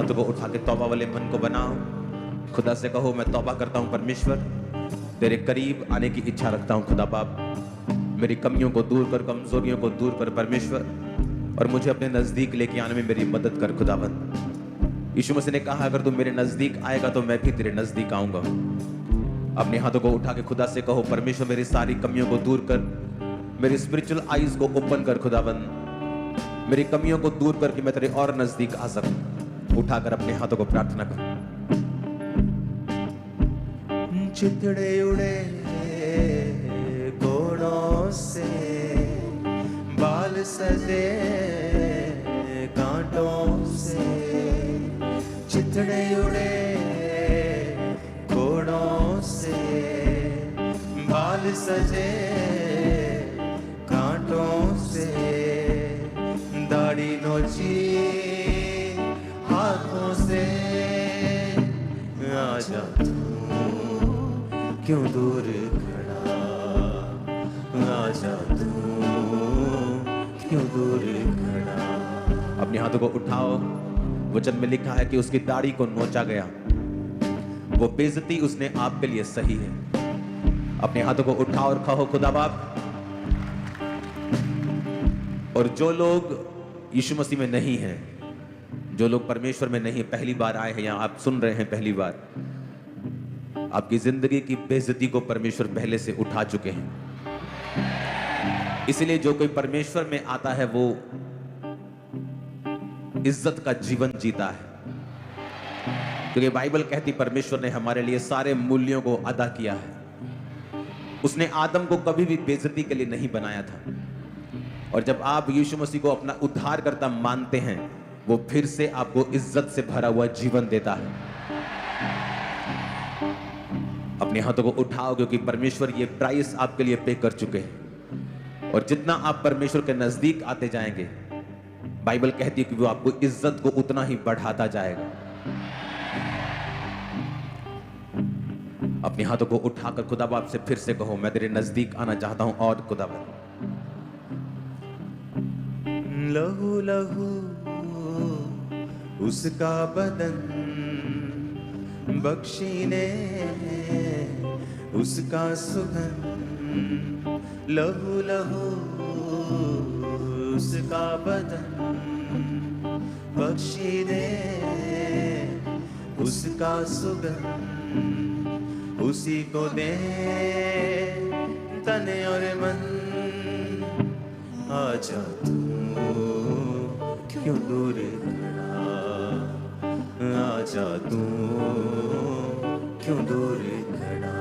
हाथों को उठा के तौबा वाले मन को बनाओ। खुदा से कहो, मैं तौबा करता हूँ परमेश्वर, तेरे करीब आने की इच्छा रखता हूँ खुदा बाप। मेरी कमियों को दूर कर, कमजोरियों को दूर कर परमेश्वर, और मुझे अपने नजदीक लेके आने में मेरी मदद कर खुदाबंद। यीशु मसीह ने कहा, अगर तू मेरे नजदीक आएगा तो मैं भी तेरे नजदीक आऊंगा। अपने हाथों को उठा के खुदा से कहो, परमेश्वर मेरी सारी कमियों को दूर कर, मेरी स्पिरिचुअल आईज को ओपन कर खुदाबंद, मेरी कमियों को दूर करके मैं तेरे और नजदीक आ सकूं। उठाकर अपने हाथों को प्रार्थना कर। चितड़े उड़े घोड़ों से, बाल सजे कांटों से, चितड़े उड़े घोड़ों से, बाल सजे कांटों से, दाढ़ी नोची हाथों से, आजा क्यों दूर खड़ा, आजा तू क्यों दूर खड़ा। अपने हाथों को उठाओ। वचन में लिखा है कि उसकी दाढ़ी को नोचा गया, वो बेइज्जती उसने आपके लिए सही है। अपने हाथों को उठाओ और कहो, खुदा बाप, और जो लोग यीशु मसीह में नहीं हैं, जो लोग परमेश्वर में नहीं, पहली बार आए हैं या आप सुन रहे हैं पहली बार, आपकी जिंदगी की बेइज्जती को परमेश्वर पहले से उठा चुके हैं। इसलिए जो कोई परमेश्वर में आता है वो इज्जत का जीवन जीता है, क्योंकि बाइबल कहती परमेश्वर ने हमारे लिए सारे मूल्यों को अदा किया है। उसने आदम को कभी भी बेइज्जती के लिए नहीं बनाया था। और जब आप यीशु मसीह को अपना उद्धारकर्ता मानते हैं, वो फिर से आपको इज्जत से भरा हुआ जीवन देता है। अपने हाथों को उठाओ, क्योंकि परमेश्वर ये प्राइस आपके लिए पे कर चुके हैं। और जितना आप परमेश्वर के नजदीक आते जाएंगे, बाइबल कहती है कि वो आपको इज्जत को उतना ही बढ़ाता जाएगा। अपने हाथों को उठाकर खुदा बाप से फिर से कहो, मैं तेरे नजदीक आना चाहता हूं। और खुदा बाप, लहू लहू उसका बदन बख्शीने उसका सुगंध, लहू लहू उसका बदन बख्शी दे उसका सुगंध, उसी को दे तन और मन। आजा तू क्यों दूर खड़ा, आजा तू क्यों दूर खड़ा।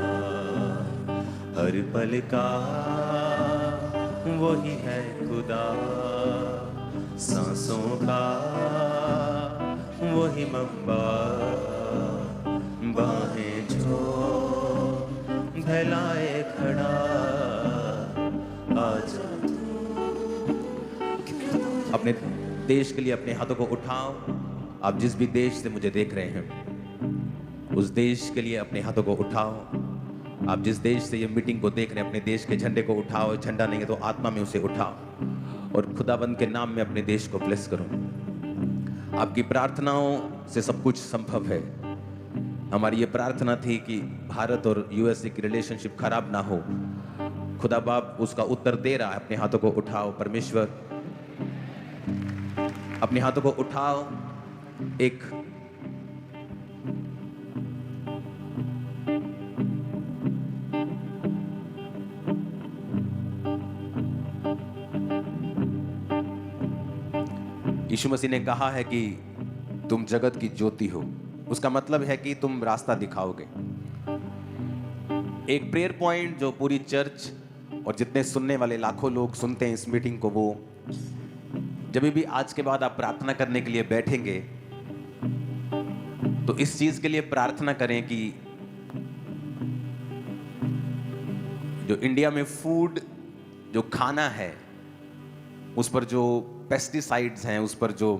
हर पल का वही है खुदा, सांसों का वही मंबा, बाहें जो फैलाए खड़ा। आजा अपने देश के लिए अपने हाथों को उठाओ। आप जिस भी देश से मुझे देख रहे हैं, उस देश के लिए अपने हाथों को उठाओ। आप जिस देश से ये मीटिंग को देख रहे हैं, अपने देश के झंडे को उठाओ। झंडा नहीं है तो आत्मा में उसे उठाओ और खुदाबंद के नाम में अपने देश को ब्लेस करो। आपकी प्रार्थनाओं से सब कुछ संभव है। हमारी ये प्रार्थना थी कि भारत और यूएसए की रिलेशनशिप खराब ना हो। खुदा बाप उसका उत्तर दे रहा है। अपने हाथों को उठाओ। परमेश्वर, अपने हाथों को उठाओ। एक यीशु मसीह ने कहा है कि तुम जगत की ज्योति हो। उसका मतलब है कि तुम रास्ता दिखाओगे। एक प्रेयर पॉइंट जो पूरी चर्च और जितने सुनने वाले लाखों लोग सुनते हैं इस मीटिंग को, वो जब भी आज के बाद आप प्रार्थना करने के लिए बैठेंगे तो इस चीज के लिए प्रार्थना करें कि जो इंडिया में फूड, जो खाना है, उस पर जो पेस्टिसाइड्स हैं, उस पर जो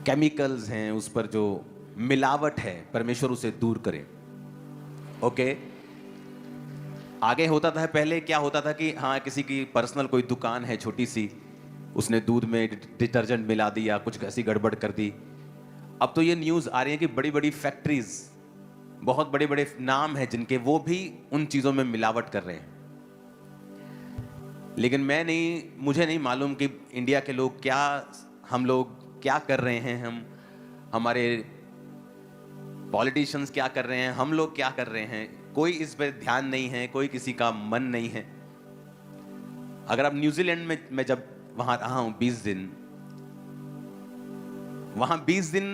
केमिकल्स हैं, उस पर जो मिलावट है, परमेश्वर उसे दूर करे। ओके। आगे होता था, पहले क्या होता था कि हाँ, किसी की पर्सनल कोई दुकान है छोटी सी, उसने दूध में डिटर्जेंट मिला दिया, कुछ ऐसी गड़बड़ कर दी। अब तो ये न्यूज़ आ रही है कि बड़ी बड़ी फैक्ट्रीज, बहुत बड़े बड़े नाम हैं जिनके, वो भी उन चीज़ों में मिलावट कर रहे हैं। लेकिन मुझे नहीं मालूम कि इंडिया के लोग क्या, हम लोग क्या कर रहे हैं, हमारे पॉलिटिशियन्स क्या कर रहे हैं, हम लोग क्या कर रहे हैं। कोई इस पर ध्यान नहीं है, कोई किसी का मन नहीं है। अगर आप न्यूजीलैंड में, मैं जब वहां रहा हूं 20 दिन, वहां 20 दिन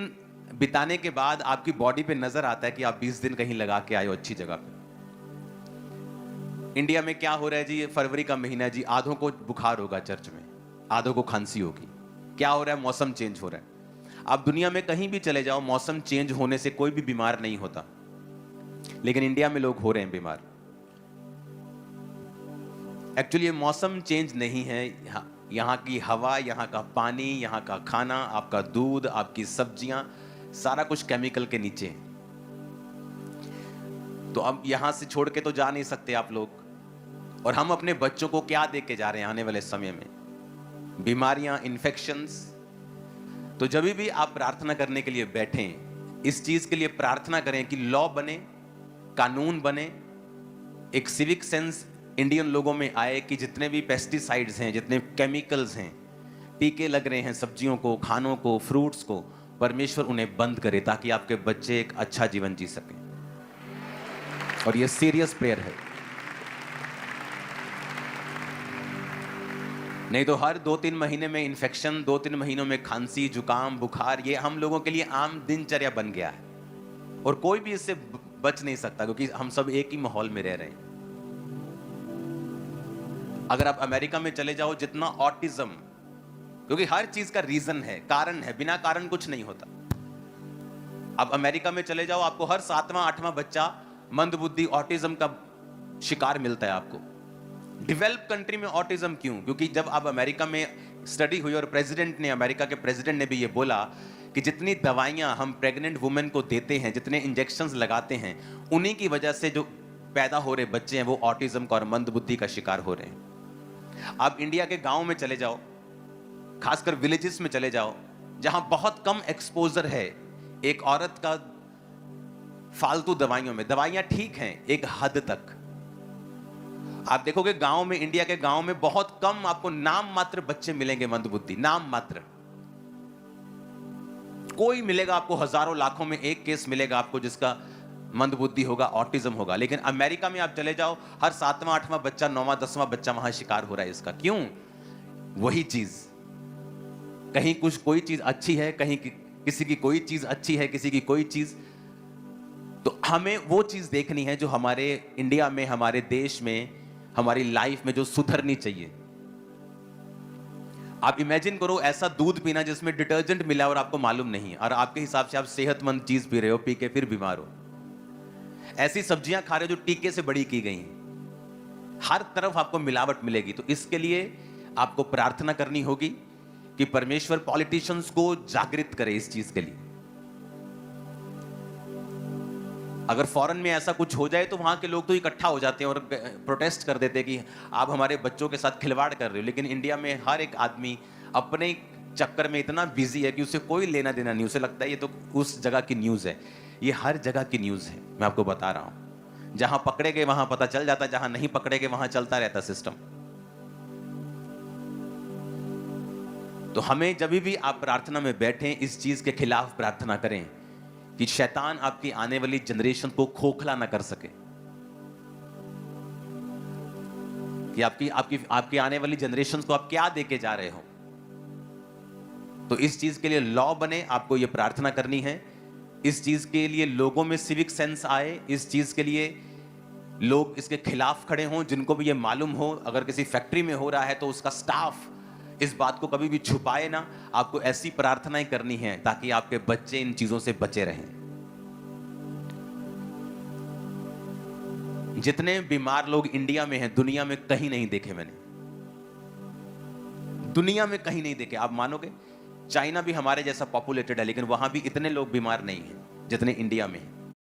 बिताने के बाद आपकी बॉडी पे नजर आता है कि आप 20 दिन कहीं लगा के आए हो अच्छी जगह पे। इंडिया में क्या हो रहा है जी, ये फरवरी का महीना है जी, आधों को बुखार होगा चर्च में, आधों को खांसी होगी। क्या हो रहा है? मौसम चेंज हो रहा है। आप दुनिया में कहीं भी चले जाओ, मौसम चेंज होने से कोई भी बीमार नहीं होता, लेकिन इंडिया में लोग हो रहे हैं बीमार। एक्चुअली ये मौसम चेंज नहीं है, यहाँ की हवा, यहाँ का पानी, यहाँ का खाना, आपका दूध, आपकी सब्जियां, सारा कुछ केमिकल के नीचे है। तो अब यहां से छोड़ के तो जा नहीं सकते आप लोग। और हम अपने बच्चों को क्या दे के जा रहे हैं आने वाले समय में? बीमारियां, इन्फेक्शंस। तो जब भी आप प्रार्थना करने के लिए बैठें, इस चीज के लिए प्रार्थना करें कि लॉ बने, कानून बने, एक सिविक सेंस इंडियन लोगों में आए कि जितने भी पेस्टिसाइड्स हैं, जितने केमिकल्स हैं, टीके लग रहे हैं सब्जियों को, खानों को, फ्रूट्स को, परमेश्वर उन्हें बंद करे ताकि आपके बच्चे एक अच्छा जीवन जी सकें। और ये सीरियस प्रेयर है। नहीं तो हर 2-3 महीने में इन्फेक्शन, 2-3 महीनों में खांसी, जुकाम, बुखार, ये हम लोगों के लिए आम दिनचर्या बन गया है। और कोई भी इससे बच नहीं सकता क्योंकि हम सब एक ही माहौल में रह रहे हैं। अगर आप अमेरिका में चले जाओ, जितना ऑटिज्म, क्योंकि हर चीज का रीजन है, कारण है, बिना कारण कुछ नहीं होता। आप अमेरिका में चले जाओ, आपको हर 7वां 8वां बच्चा मंदबुद्धि, ऑटिज्म का शिकार मिलता है आपको। डेवलप कंट्री में ऑटिज्म क्यों? क्योंकि जब आप अमेरिका में स्टडी हुई और प्रेसिडेंट ने, अमेरिका के प्रेसिडेंट ने भी ये बोला कि जितनी दवाइयां हम प्रेग्नेंट वुमेन को देते हैं, जितने इंजेक्शंस लगाते हैं, उन्हीं की वजह से जो पैदा हो रहे बच्चे हैं वो ऑटिज्म का और मंदबुद्धि का शिकार हो रहे हैं। आप इंडिया के गांव में चले जाओ, खासकर विलेजेस में चले जाओ, जहां बहुत कम एक्सपोजर है एक औरत का फालतू दवाइयों में। दवाइयां ठीक हैं एक हद तक। आप देखोगे गांव में, इंडिया के गांव में बहुत कम आपको नाम मात्र बच्चे मिलेंगे मंदबुद्धि, नाम मात्र। कोई मिलेगा आपको, हजारों लाखों में एक केस मिलेगा आपको जिसका मंदबुद्धि होगा, ऑटिज्म होगा। लेकिन अमेरिका में आप चले जाओ, हर 7वां 8वां बच्चा, 9वां 10वां बच्चा वहां शिकार हो रहा है इसका। क्यों? वही चीज, कहीं कुछ कोई चीज अच्छी है, कहीं किसी की कोई चीज अच्छी है, किसी की कोई चीज। तो हमें वो चीज देखनी है जो हमारे इंडिया में, हमारे देश में, हमारी लाइफ में जो सुधरनी चाहिए। आप इमेजिन करो ऐसा दूध पीना जिसमें डिटर्जेंट मिला और आपको मालूम नहीं, और आपके हिसाब से आप सेहतमंद चीज पी रहे हो, पी के फिर बीमार हो। ऐसी सब्जियां खा रहे हो जो टीके से बड़ी की गई हैं। हर तरफ आपको मिलावट मिलेगी। तो इसके लिए आपको प्रार्थना करनी होगी कि परमेश्वर पॉलिटिशियंस को जागृत करे इस चीज के लिए। अगर फॉरेन में ऐसा कुछ हो जाए तो वहां के लोग तो इकट्ठा हो जाते हैं और प्रोटेस्ट कर देते हैं कि आप हमारे बच्चों के साथ खिलवाड़ कर रहे हो। लेकिन इंडिया में हर एक आदमी अपने चक्कर में इतना बिजी है कि उसे कोई लेना देना नहीं। उसे लगता है ये तो उस जगह की न्यूज है। ये हर जगह की न्यूज है, मैं आपको बता रहा हूं। जहां पकड़े गए वहां पता चल जाता है, जहां नहीं पकड़े गए वहां चलता रहता सिस्टम। तो हमें जब भी आप प्रार्थना में बैठें, इस चीज के खिलाफ प्रार्थना करें कि शैतान आपकी आने वाली जनरेशन को खोखला ना कर सके, कि आपकी आने वाली जनरेशन को आप क्या देके जा रहे हो। तो इस चीज के लिए लॉ बने, आपको यह प्रार्थना करनी है। इस चीज के लिए लोगों में सिविक सेंस आए, इस चीज के लिए लोग इसके खिलाफ खड़े हों, जिनको भी ये मालूम हो। अगर किसी फैक्ट्री में हो रहा है तो उसका स्टाफ इस बात को कभी भी छुपाए ना। आपको ऐसी प्रार्थनाएं करनी है ताकि आपके बच्चे इन चीजों से बचे रहें। जितने बीमार लोग इंडिया में हैं, दुनिया में कहीं नहीं देखे मैंने, दुनिया में कहीं नहीं देखे। आप मानोगे, चाइना भी हमारे जैसा पॉपुलेटेड है, लेकिन वहां भी इतने लोग बीमार नहीं हैं जितने इंडिया में हैं।